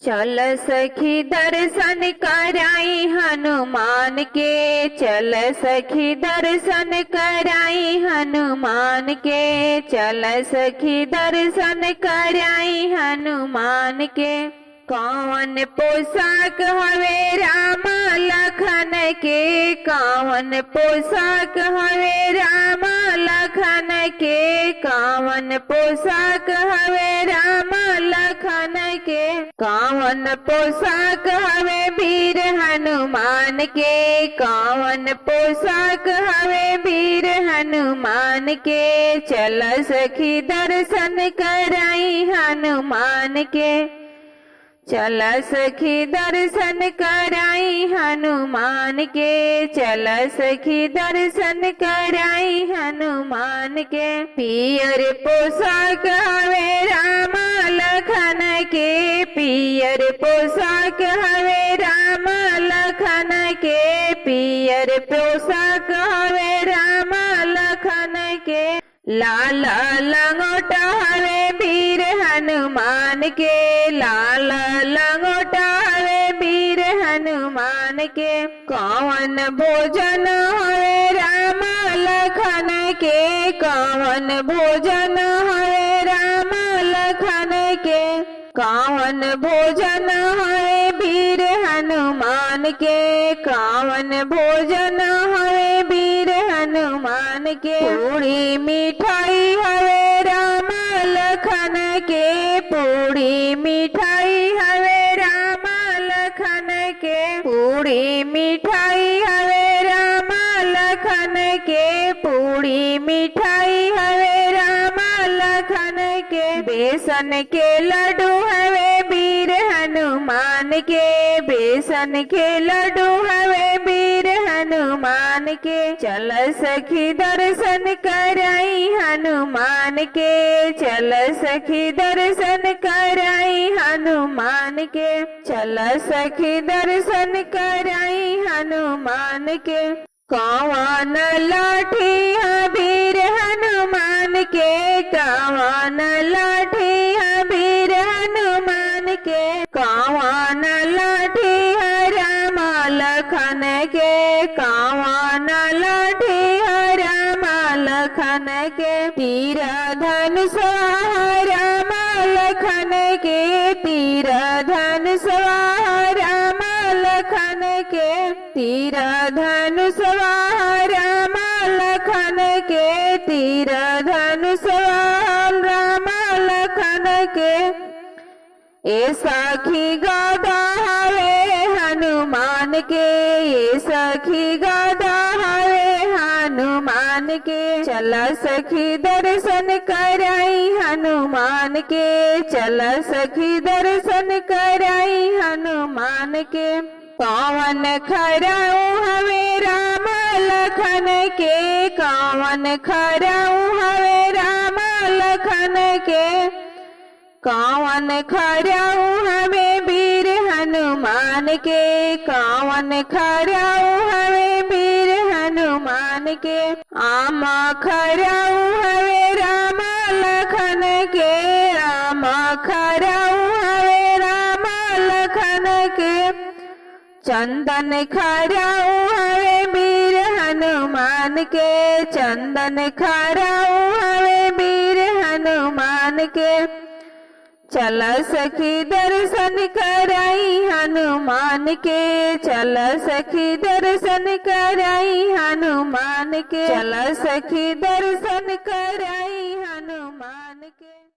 चल सखी दर्शन कराई हनुमान के, चल सखी दर्शन कराई हनुमान के, चल सखी दर्शन कराई हनुमान के। कौन पोशाक हवे राम लखन के, कौन पोशाक हवे राम लखन के, कौन पोशाक हवे राम लखन के, कौन पोशाक हवे वीर हनुमान के, कौन पोशाक हवे वीर हनुमान के। चल सखी दर्शन कराई हनुमान के, चल सखी दर्शन कराई हनुमान के, चल सखी दर्शन कराई हनुमान के। पियर पोशाक हवे राम लखन के, पियर पोशाक हवे राम लखन के, पियर पोशाक हवे राम लखन के। लाल लंगोटा हवे वीर हनुमान के, लाल लंगोटा हवे वीर हनुमान के। कौन भोजन हवे राम लखन के, कौन भोजन हवे राम लखन के, कौन भोजन हवे वीर हनुमान के, कौन भोजन हवे वीर हनुमान के। पूरी मिठाई हवे राम लखन के, पूरी मिठाई हवे राम लखन के, पूरी मिठाई हवे राम लखन के, पूरी मिठाई हवे राम लखन के। बेसन के लड्डू हवे वीर हनुमान के, बेसन के लड्डू हवे वीर हनुमान के। चल सखी दर्शन कराई हनुमान के, चल सखी दर्शन कराई हनुमान के, चल सखी दर्शन कराई हनुमान के। कौन लाठी है वीर हनुमान के, कौन लाठी है वीर हनुमान के, कौन लाठी है राम लखन के, कौन लाठी है राम लखन के। तीर धनुष राम लखन के, तीर धनुष राम लखन के, तीर धनुष राम लखन के, तीर धनुष राम लखन के। ए सखी गदा हवे हनुमान के, ए सखी गदा हवे हनुमान के। चल सखी दर्शन कराई हनुमान के, चल सखी दर्शन कराई हनुमान के। कौन खराऊ हवे राम लखन के, कौन खराऊ हवे राम लखन के, कौन खराऊ हवे वीर हनुमान के, कौन खराऊ हवे वीर हनुमान के। आम खराऊ हवे राम लखन के, आम खराऊ हवे राम लखन के। चंदन खराऊ हवे वीर हनुमान के, चंदन खराऊ हवे वीर हनुमान के। चल सखी दर्शन कराई हनुमान के, चल सखी दर्शन कराई हनुमान के, चल सखी दर्शन कराई हनुमान के।